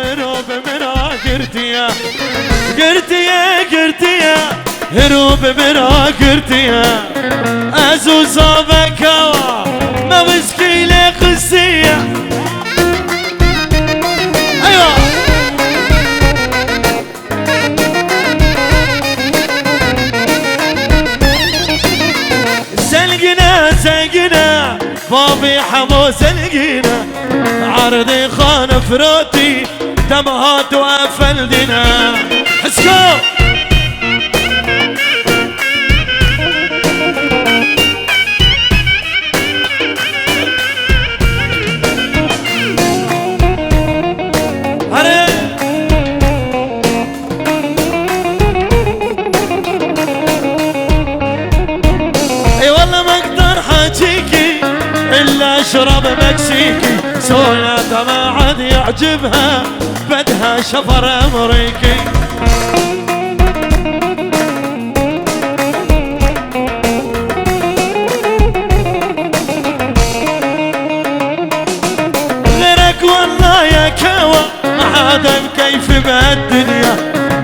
هروب مرا قرتيا قرتيا قرتيا هروب مرا قرتيا أزوزا بكوا ما مسكي لي قسية أيوة سلقنا سلقنا بابي حمو سلقنا عرضي خان فروتي دمهات وافلدنا اسكو اي والله ما اقدر حاجيكي الا اشرب مكسيكي سولاتها ما عاد يعجبها بدها شفر امريكي غيرك والله يا كوا ما حدا بكيف بهالدنيا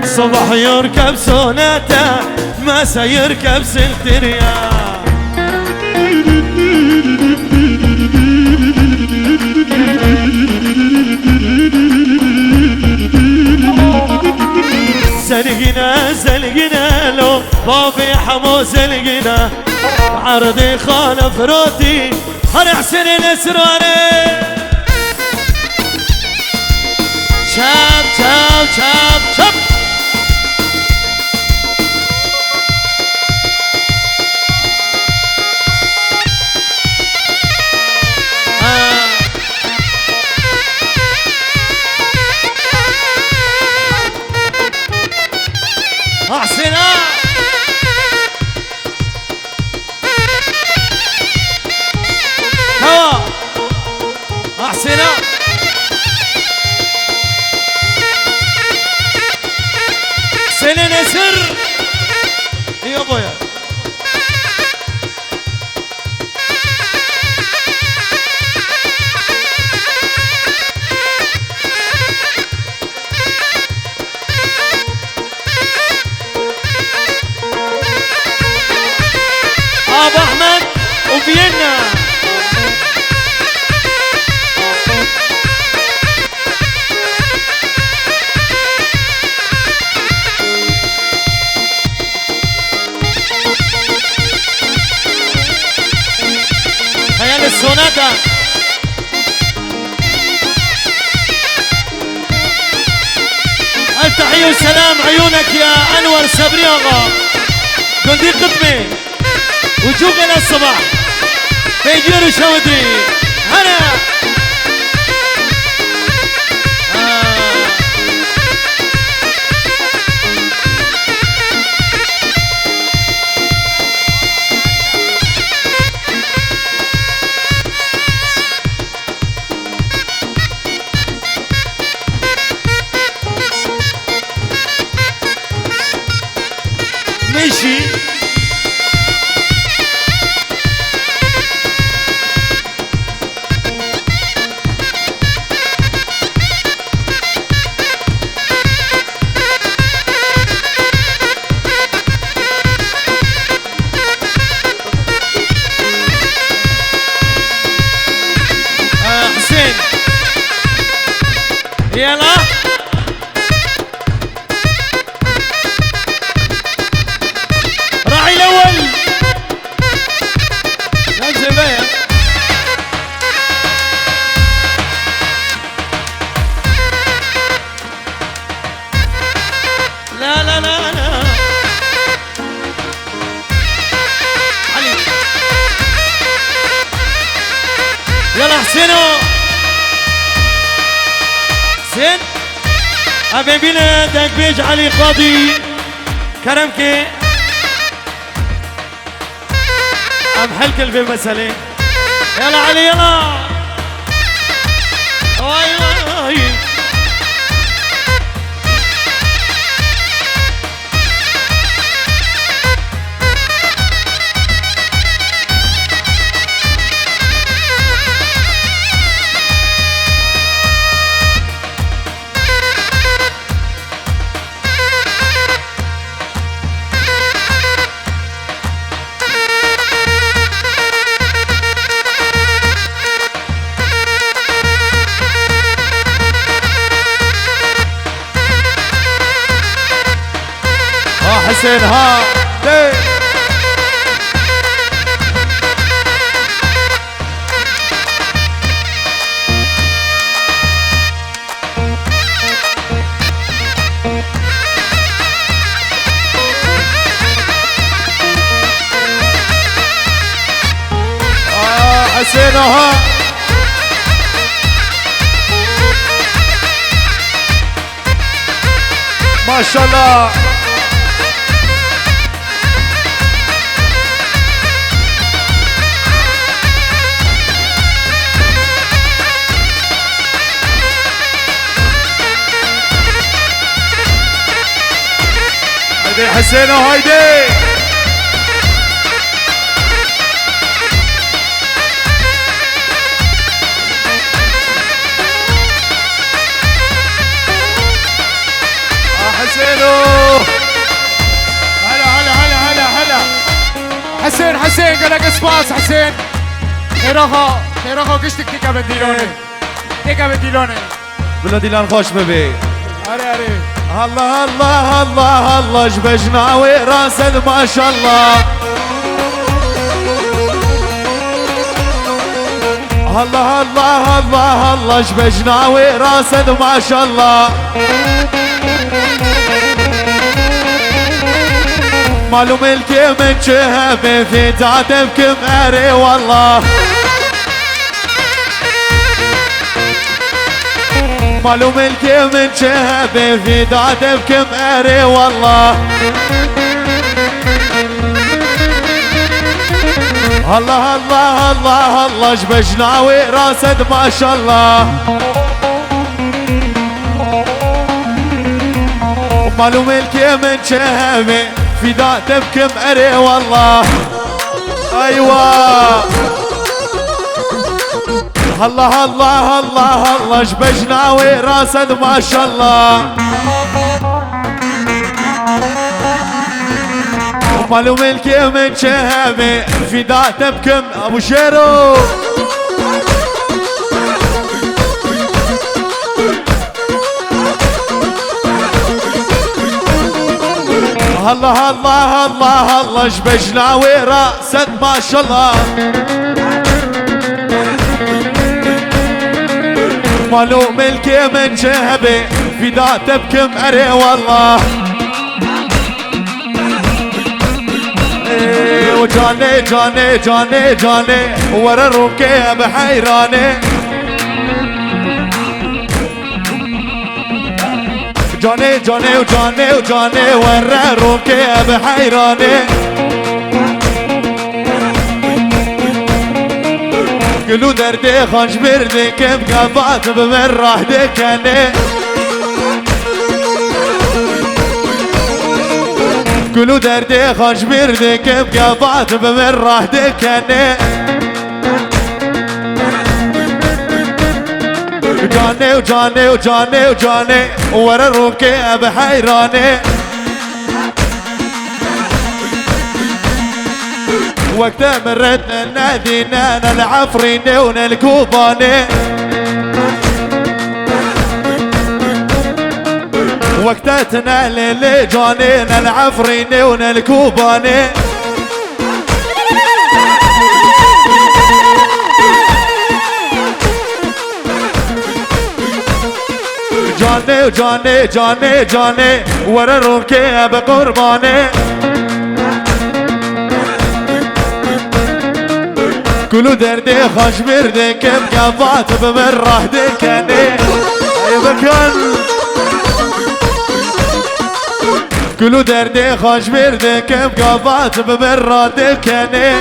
صبح يركب سوناتا ما سيركب سلتريا زلقنا زلقنا لو بابي حمو زلقنا عرضي خالف روتي هر حسين الاسراري شاب شاب شاب شاب أحسنا هوا أحسنا سنة نسر يا بويا أبو أحمد وفيينا خيال السوناتا التحية والسلام عيونك يا أنور سبريغا جندي قطمي وجوق إلى الصباح بيجيروا شودري هلا ماشي حسين يلا راعي الاول نزل بيا لا لا لا لا علي يلا حسينو حسين ابي بينا داك بيج علي قاضي كرمكي ام حلكل في مسألة يلا علي يلا واي واي حسين ها ليه حسين ها ما شاء الله هيدي حسين وهيدي حسين قالك اسباس حسين خيرخو قشتك تيكا بديلوني تيكا بديلوني بلا ديلان خوش ببي اري الله الله الله الله جبجنا وراسد ما شاء الله الله الله الله الله جبجنا وراسد ما شاء الله مالو ملكي من شهبي في تعتبكم اري والله مالو ملكي من شهبي في تعتبكم اري والله الله الله الله الله جبجناوي راسد ما شاء الله مالو ملكي من شهبي في تعتبكم اري والله ايوه الله الله الله الله جبجناوي راسد ما شاء الله مالو ملكي من شهبي في تعتبكم ابو شيرو الله الله الله الله جبجناوي راسد ما شاء الله مالو ملكي من شهبي في تعتبكم اري والله وجاني جاني جاني جاني ورا الركاب حيراني جاني جاني وجاني وجاني ورا الركاب حيراني قلو دردي خانش بردي كيف قبعت بمرح دكاني قلو دردي خانش بردي كيف قبعت بمرح دكاني جاني وجاني وجاني وجاني ورا الركاب حيراني وقتها مرتنا نادينا انا العفريني وانا الكوباني وقتها تنال اللي جاني انا العفريني وانا الكوباني جاني وجاني جاني جاني ورا الركاب قرباني كلو دردي خاش بردي كم قفات بمرح دكاني اي مكان كلو دردي خاش بردي كم قفات بمرح دكاني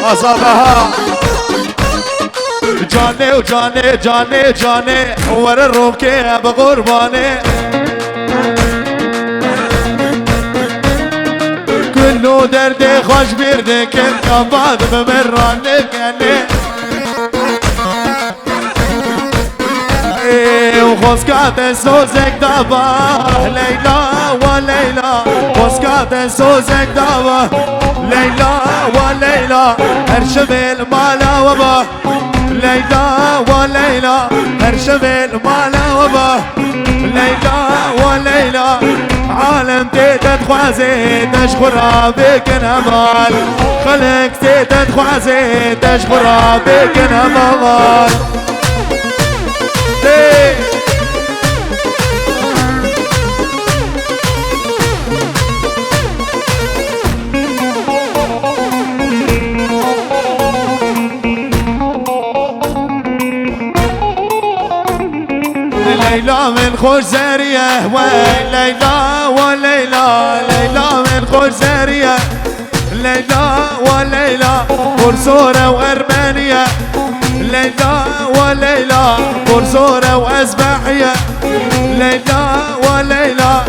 اصابها جاني وجاني جاني جاني ورا الركاب بقرباني كلو دردي خوش بردي كم قبض بمران دكاني وخوسكات سوزك دابا ليلى وليلى خوسكات سوزك دابا ليلى وليلى هرشمل مالا وبا ليلى وليلى هرشمل مالا وبا ليلى وليلى عالم تيتت خوازي تشخرا بك نمال خلق تيتت خوازي تشخرا بك نمال ليلى من خوش زارية وين ليلى وليلى ليلى من خوش زارية ليلى وليلى برسورة وأرمانية ليلى وليلى برسورة وأسباحية ليلى وليلى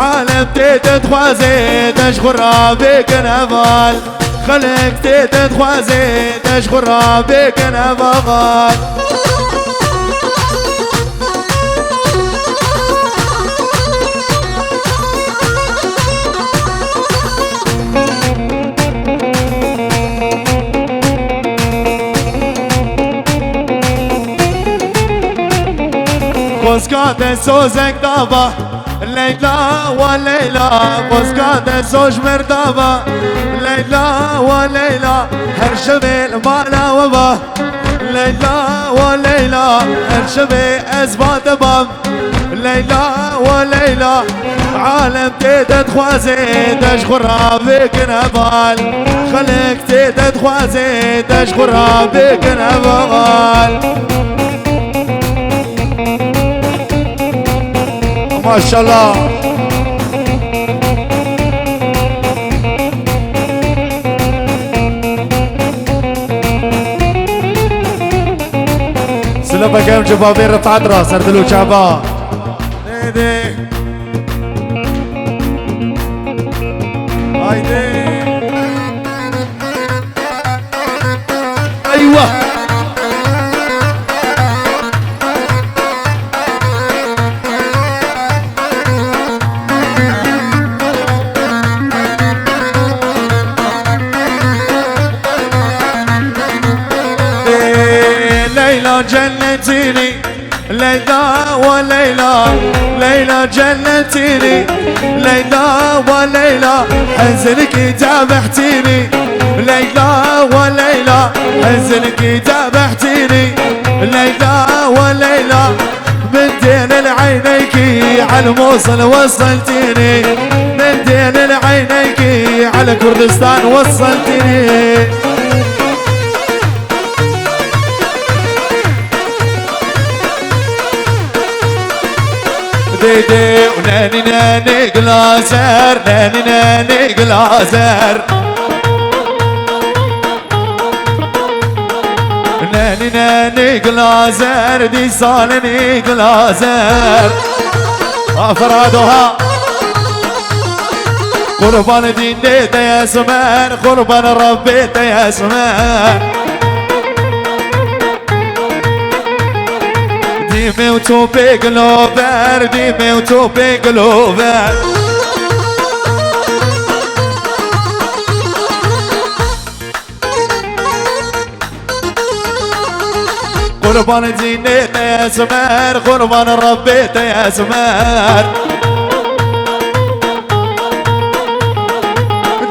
عالم تيتت خوازي تشخرا بك نفال خلق تيتت خوازي تشخرا بك نفال بوسكات سوزك دابا ليلى وليلى بوسكات سوج مرتبة ليلى وليلى هرشبي المالا وبا ليلى وليلى هرشبي أزباط بام ليلى وليلى عالم تيتت خوازي تشخرا بك نبال خلق تيتت خوازي تشخرا بك نبال ما شاء الله سلامة كام جبابين رفعت راس اردلو شعبان هيدي هيدي ايوه ليلى جنتيني ليلى وليلى ليلى جنتيني ليلى وليلى حزنك ذبحتيني ليلى وليلى حزنك ذبحتيني ليلى وليلى من دين العينيك على الموصل وصلتيني من دين العينيك على كردستان وصلتيني ديدي وناني ناني قلازر ناني ناني قلازر ناني ناني قلازر دي صالني قلازر أفرادها قربان دين ديتا يا سمان قربان ربيتا يا سمان ديمي وتوبي قلوبر ديمي وتوبي قلوبر قربان دينيت يا سمار قربان ربيت يا سمار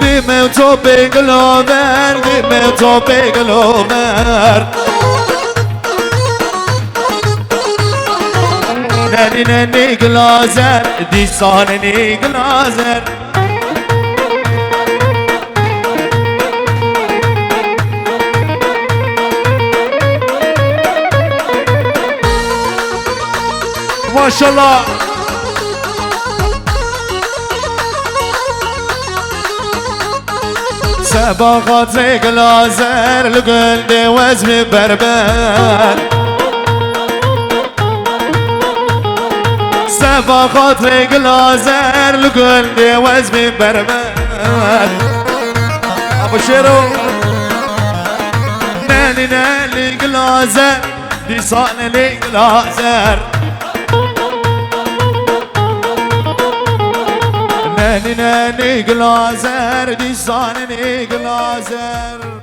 ديمي وتوبي قلوبر ديمي وتوبي قلوبر ناني ناني قلازر دي صانني قلازر ما شاء الله سباقات قلازر لقلبي وزمي بربر سباقات قلازر لقلبي وزمي بربر ابو شيرو ناني ناني قلازر دي صانني قلازر ناني ناني قلازر دي صانني قلازر